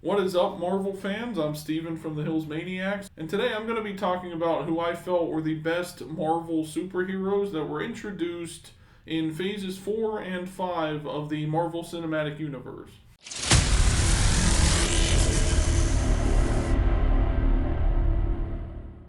What is up, Marvel fans? I'm Steven from the Hills Maniacs, and today I'm going to be talking about who I felt were the best Marvel superheroes that were introduced in phases 4 and 5 of the Marvel Cinematic Universe.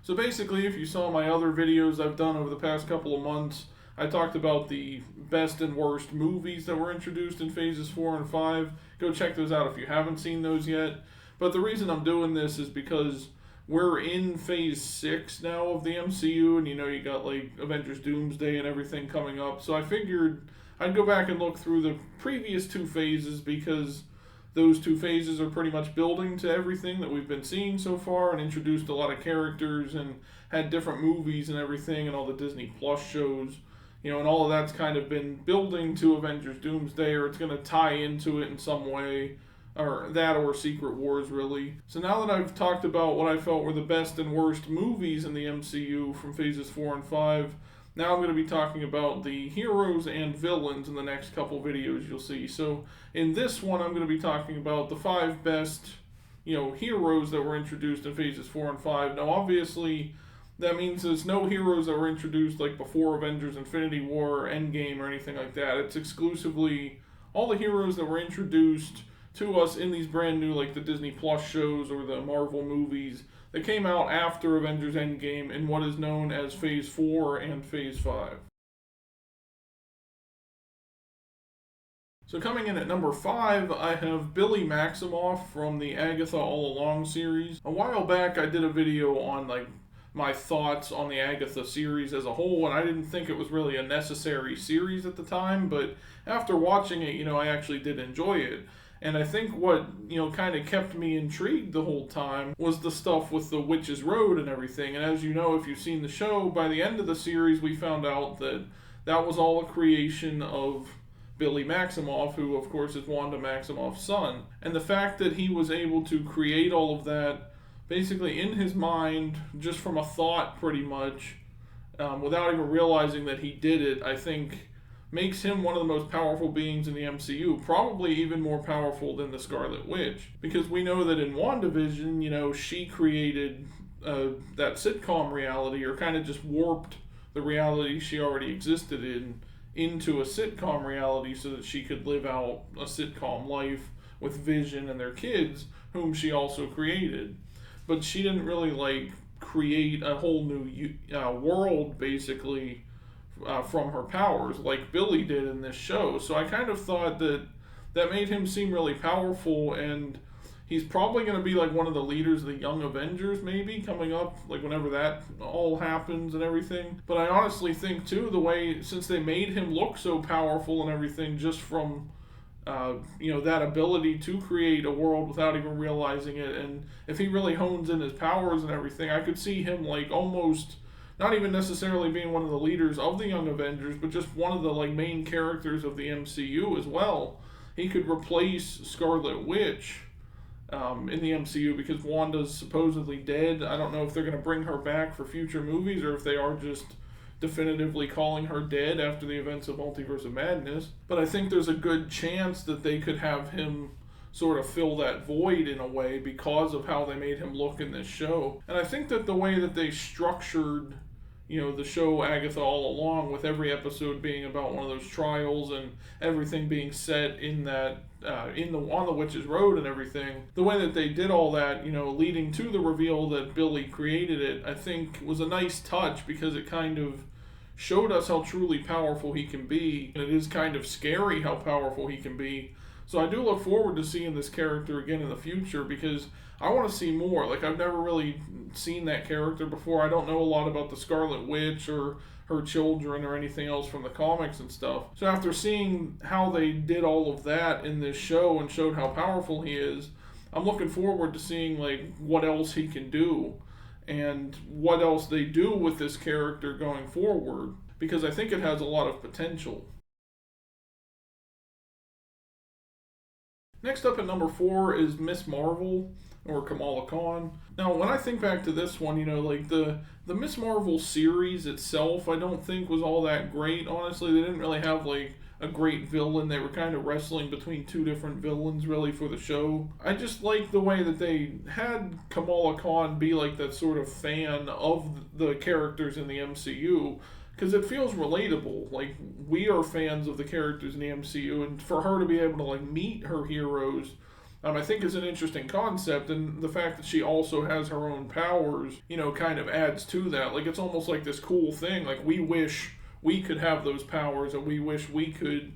So basically, if you saw my other videos I've done over the past couple of months, I talked about the best and worst movies that were introduced in phases 4 and 5. Go check those out if you haven't seen those yet. But the reason I'm doing this is because we're in phase 6 now of the MCU, and you got like Avengers Doomsday and everything coming up. So I figured I'd go back and look through the previous two phases because those two phases are pretty much building to everything that we've been seeing so far and introduced a lot of characters and had different movies and everything and all the Disney Plus shows. And all of that's kind of been building to Avengers Doomsday, or it's going to tie into it in some way, or that or Secret Wars, really. So now that I've talked about what I felt were the best and worst movies in the MCU from phases 4 and 5, now I'm going to be talking about the heroes and villains in the next couple videos you'll see. So in this one, I'm going to be talking about the 5 best, heroes that were introduced in phases 4 and 5. Now, obviously, that means there's no heroes that were introduced like before Avengers Infinity War or Endgame or anything like that. It's exclusively all the heroes that were introduced to us in these brand new, like the Disney Plus shows or the Marvel movies that came out after Avengers Endgame in what is known as Phase 4 and Phase 5. So coming in at number 5, I have Billy Maximoff from the Agatha All Along series. A while back, I did a video on my thoughts on the Agatha series as a whole, and I didn't think it was really a necessary series at the time, but after watching it, I actually did enjoy it. And I think what, kind of kept me intrigued the whole time was the stuff with the Witch's Road and everything. And as you know, if you've seen the show, by the end of the series, we found out that that was all a creation of Billy Maximoff, who, of course, is Wanda Maximoff's son. And the fact that he was able to create all of that basically in his mind, just from a thought pretty much, without even realizing that he did it, I think makes him one of the most powerful beings in the MCU, probably even more powerful than the Scarlet Witch. Because we know that in WandaVision, she created that sitcom reality, or kind of just warped the reality she already existed in into a sitcom reality so that she could live out a sitcom life with Vision and their kids, whom she also created. But she didn't really create a whole new world basically from her powers like Billy did in this show. So I kind of thought that made him seem really powerful, and he's probably going to be like one of the leaders of the Young Avengers maybe coming up, like whenever that all happens and everything. But I honestly think too, the way, since they made him look so powerful and everything just from that ability to create a world without even realizing it, and if he really hones in his powers and everything, I could see him almost not even necessarily being one of the leaders of the Young Avengers, but just one of the main characters of the MCU as well. He could replace Scarlet Witch in the MCU because Wanda's supposedly dead. I don't know if they're going to bring her back for future movies or if they are just definitively calling her dead after the events of Multiverse of Madness. But I think there's a good chance that they could have him sort of fill that void in a way because of how they made him look in this show. And I think that the way that they structured, the show Agatha All Along, with every episode being about one of those trials and everything being set in that on the Witch's Road and everything, the way that they did all that, leading to the reveal that Billy created it, I think was a nice touch because it kind of showed us how truly powerful he can be, and it is kind of scary how powerful he can be. So I do look forward to seeing this character again in the future because I want to see more. I've never really seen that character before. I don't know a lot about the Scarlet Witch or her children or anything else from the comics and stuff. So after seeing how they did all of that in this show and showed how powerful he is, I'm looking forward to seeing what else he can do and what else they do with this character going forward, because I think it has a lot of potential. Next up at number 4 is Miss Marvel, or Kamala Khan. Now, when I think back to this one, the Miss Marvel series itself, I don't think was all that great, honestly. They didn't really have, a great villain. They were kind of wrestling between two different villains, really, for the show. I just like the way that they had Kamala Khan be like that sort of fan of the characters in the MCU, because it feels relatable. Like, we are fans of the characters in the MCU, and for her to be able to like meet her heroes, I think is an interesting concept, and the fact that she also has her own powers, kind of adds to that. Like, it's almost like this cool thing. Like, we wish we could have those powers, and we wish we could,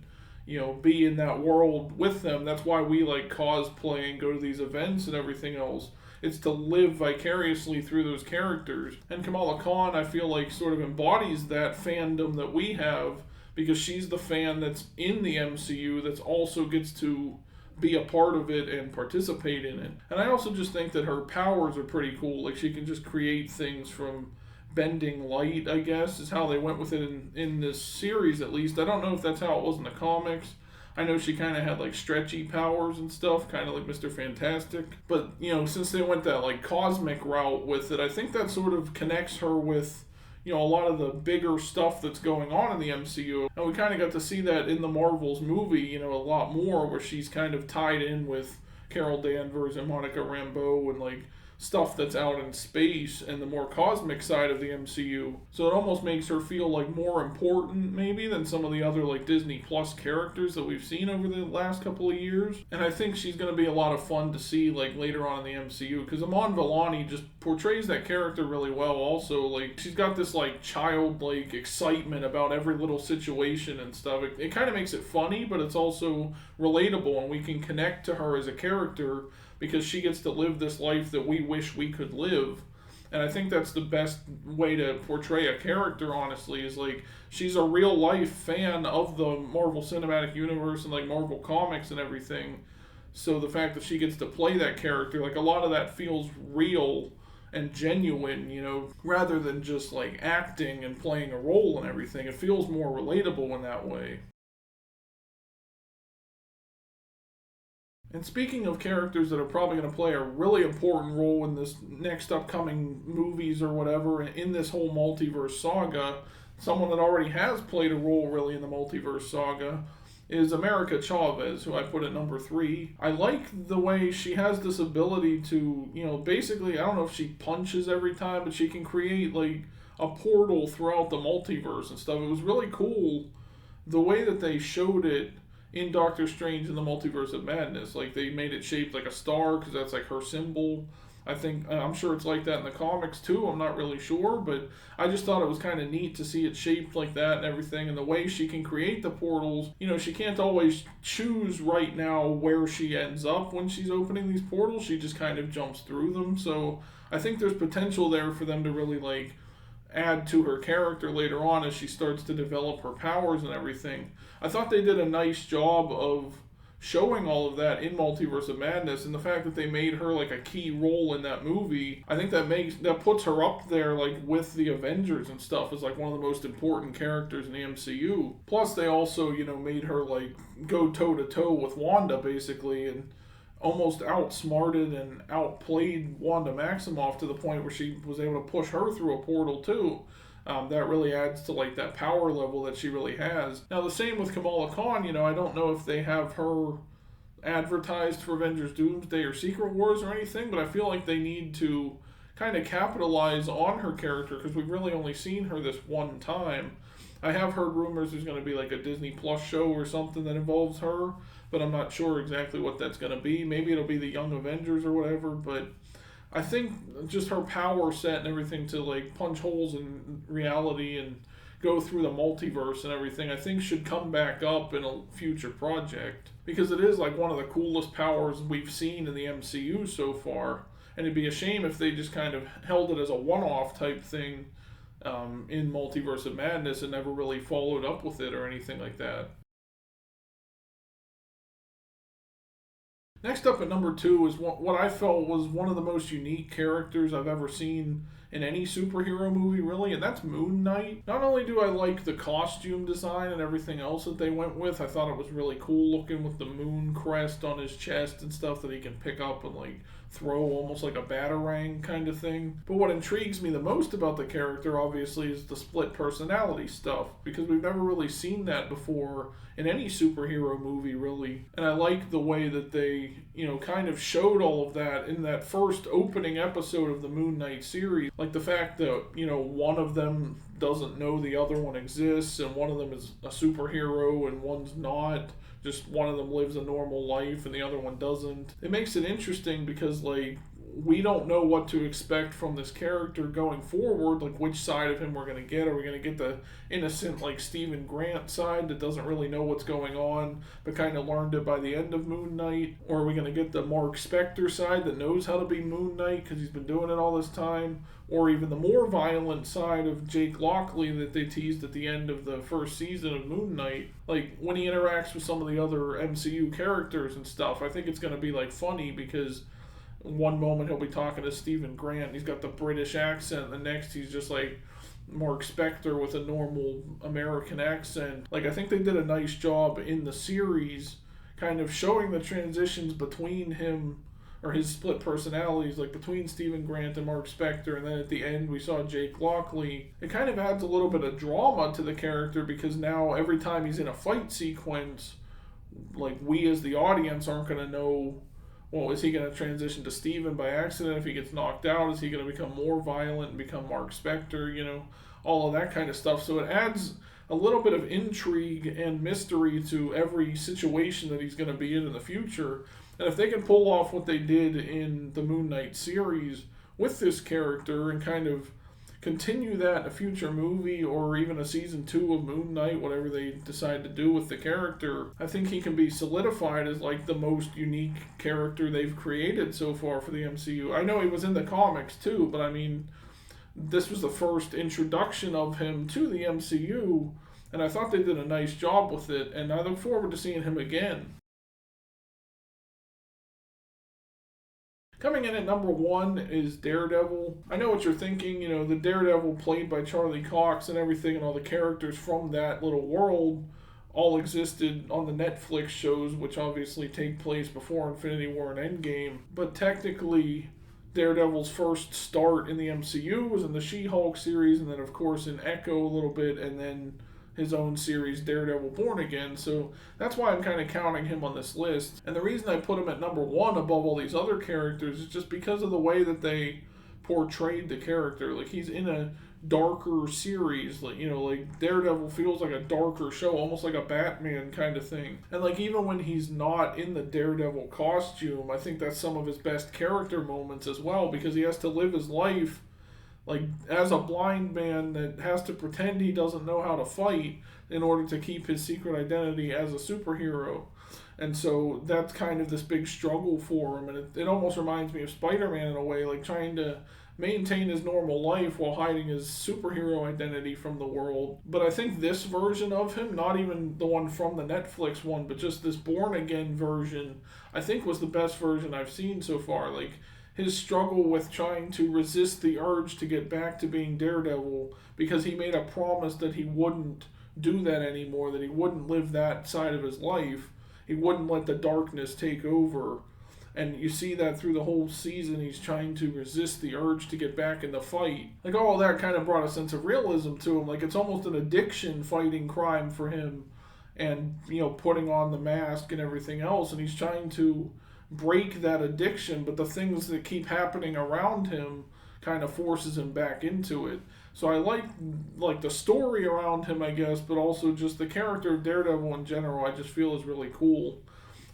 be in that world with them. That's why we like cosplay and go to these events and everything else. It's to live vicariously through those characters. And Kamala Khan, I feel like, sort of embodies that fandom that we have, because she's the fan that's in the MCU that's also gets to be a part of it and participate in it. And I also just think that her powers are pretty cool. Like, she can just create things from bending light, I guess, is how they went with it in this series, at least. I don't know if that's how it was in the comics. I know she kind of had like stretchy powers and stuff, kind of like Mr. Fantastic. But, since they went that like cosmic route with it, I think that sort of connects her with, a lot of the bigger stuff that's going on in the MCU. And we kind of got to see that in the Marvels movie, a lot more, where she's kind of tied in with Carol Danvers and Monica Rambeau and like stuff that's out in space and the more cosmic side of the MCU. So it almost makes her feel like more important maybe than some of the other like Disney Plus characters that we've seen over the last couple of years. And I think she's going to be a lot of fun to see like later on in the MCU, because Iman Vellani just portrays that character really well also. Like, she's got this like childlike excitement about every little situation and stuff. It kind of makes it funny, but it's also relatable, and we can connect to her as a character because she gets to live this life that we wish we could live. And I think that's the best way to portray a character, honestly, is like, she's a real life fan of the Marvel Cinematic Universe and like Marvel Comics and everything. So the fact that she gets to play that character, like, a lot of that feels real and genuine, rather than just like acting and playing a role and everything. It feels more relatable in that way. And speaking of characters that are probably going to play a really important role in this next upcoming movies or whatever, in this whole multiverse saga, someone that already has played a role really in the multiverse saga is America Chavez, who I put at number 3. I like the way she has this ability to, basically, I don't know if she punches every time, but she can create like a portal throughout the multiverse and stuff. It was really cool the way that they showed it in Doctor Strange in the Multiverse of Madness. Like, they made it shaped like a star because that's like her symbol. I'm sure it's like that in the comics too. I'm not really sure, but I just thought it was kind of neat to see it shaped like that and everything. And the way she can create the portals, she can't always choose right now where she ends up when she's opening these portals. She just kind of jumps through them. So I think there's potential there for them to really like add to her character later on as she starts to develop her powers and everything. I thought they did a nice job of showing all of that in Multiverse of Madness, and the fact that they made her like a key role in that movie, I think that puts her up there like with the Avengers and stuff as like one of the most important characters in the MCU. Plus they also, made her like go toe to toe with Wanda basically, and almost outsmarted and outplayed Wanda Maximoff to the point where she was able to push her through a portal too. That really adds to like that power level that she really has. Now the same with Kamala Khan. I don't know if they have her advertised for Avengers Doomsday or Secret Wars or anything, but I feel like they need to kind of capitalize on her character because we've really only seen her this one time. I have heard rumors there's going to be like a Disney Plus show or something that involves her, but I'm not sure exactly what that's going to be. Maybe it'll be the Young Avengers or whatever, but I think just her power set and everything to like punch holes in reality and go through the multiverse and everything, I think should come back up in a future project, because it is like one of the coolest powers we've seen in the MCU so far. And it'd be a shame if they just kind of held it as a one-off type thing in Multiverse of Madness and never really followed up with it or anything like that. Next up at number 2 is what I felt was one of the most unique characters I've ever seen in any superhero movie, really, and that's Moon Knight. Not only do I like the costume design and everything else that they went with, I thought it was really cool looking with the moon crest on his chest and stuff that he can pick up and like throw almost like a batarang kind of thing. But what intrigues me the most about the character, obviously, is the split personality stuff, because we've never really seen that before in any superhero movie, really. And I like the way that they, kind of showed all of that in that first opening episode of the Moon Knight series. Like the fact that, one of them doesn't know the other one exists, and one of them is a superhero and one's not. Just one of them lives a normal life and the other one doesn't. It makes it interesting because, like, we don't know what to expect from this character going forward, like which side of him we're going to get. Are we going to get the innocent, like, Stephen Grant side that doesn't really know what's going on but kind of learned it by the end of Moon Knight? Or are we going to get the Mark Spector side that knows how to be Moon Knight because he's been doing it all this time? Or even the more violent side of Jake Lockley that they teased at the end of the first season of Moon Knight. Like, when he interacts with some of the other MCU characters and stuff, I think it's going to be, like, funny because one moment he'll be talking to Stephen Grant, he's got the British accent, and the next he's just like Mark Spector with a normal American accent. Like, I think they did a nice job in the series kind of showing the transitions between him, or his split personalities, like between Stephen Grant and Mark Spector, and then at the end we saw Jake Lockley. It kind of adds a little bit of drama to the character because now every time he's in a fight sequence, like, we as the audience aren't going to know, well, is he going to transition to Steven by accident if he gets knocked out? Is he going to become more violent and become Mark Spector? All of that kind of stuff. So it adds a little bit of intrigue and mystery to every situation that he's going to be in the future. And if they can pull off what they did in the Moon Knight series with this character and kind of continue that in a future movie or even a season 2 of Moon Knight, whatever they decide to do with the character, I think he can be solidified as like the most unique character they've created so far for the MCU. I know he was in the comics too, but I mean, this was the first introduction of him to the MCU, and I thought they did a nice job with it, and I look forward to seeing him again. Coming in at number 1 is Daredevil. I know what you're thinking, the Daredevil played by Charlie Cox and everything, and all the characters from that little world all existed on the Netflix shows, which obviously take place before Infinity War and Endgame. But technically, Daredevil's first start in the MCU was in the She-Hulk series, and then of course in Echo a little bit, and then his own series, Daredevil Born Again. So that's why I'm kind of counting him on this list. And the reason I put him at number 1 above all these other characters is just because of the way that they portrayed the character. Like, he's in a darker series, like Daredevil feels like a darker show, almost like a Batman kind of thing. And like, even when he's not in the Daredevil costume, I think that's some of his best character moments as well, because he has to live his life like as a blind man that has to pretend he doesn't know how to fight in order to keep his secret identity as a superhero. And so that's kind of this big struggle for him, and it almost reminds me of Spider-Man in a way, like trying to maintain his normal life while hiding his superhero identity from the world. But I think this version of him, not even the one from the Netflix one, but just this Born Again version, I think was the best version I've seen so far. Like, his struggle with trying to resist the urge to get back to being Daredevil because he made a promise that he wouldn't do that anymore, that he wouldn't live that side of his life. He wouldn't let the darkness take over. And you see that through the whole season. He's trying to resist the urge to get back in the fight. Like, all of that kind of brought a sense of realism to him. Like, it's almost an addiction fighting crime for him and, putting on the mask and everything else. And he's trying to break that addiction, but the things that keep happening around him kind of forces him back into it. So I like the story around him, I guess, but also just the character of Daredevil in general, I just feel is really cool.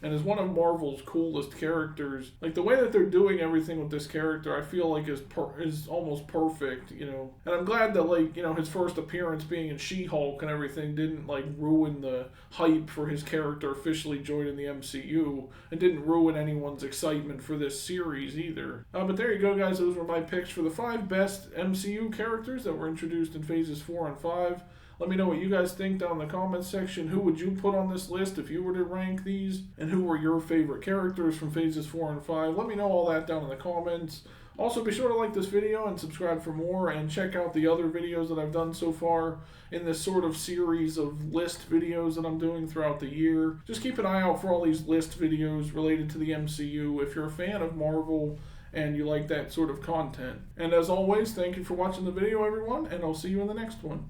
And is one of Marvel's coolest characters. Like, the way that they're doing everything with this character, I feel like is almost perfect, And I'm glad that, his first appearance being in She-Hulk and everything didn't, ruin the hype for his character officially joining the MCU, and didn't ruin anyone's excitement for this series either. But there you go, guys. Those were my picks for the 5 best MCU characters that were introduced in Phases 4 and 5. Let me know what you guys think down in the comments section. Who would you put on this list if you were to rank these? And who were your favorite characters from Phases 4 and 5? Let me know all that down in the comments. Also, be sure to like this video and subscribe for more, and check out the other videos that I've done so far in this sort of series of list videos that I'm doing throughout the year. Just keep an eye out for all these list videos related to the MCU if you're a fan of Marvel and you like that sort of content. And as always, thank you for watching the video, everyone, and I'll see you in the next one.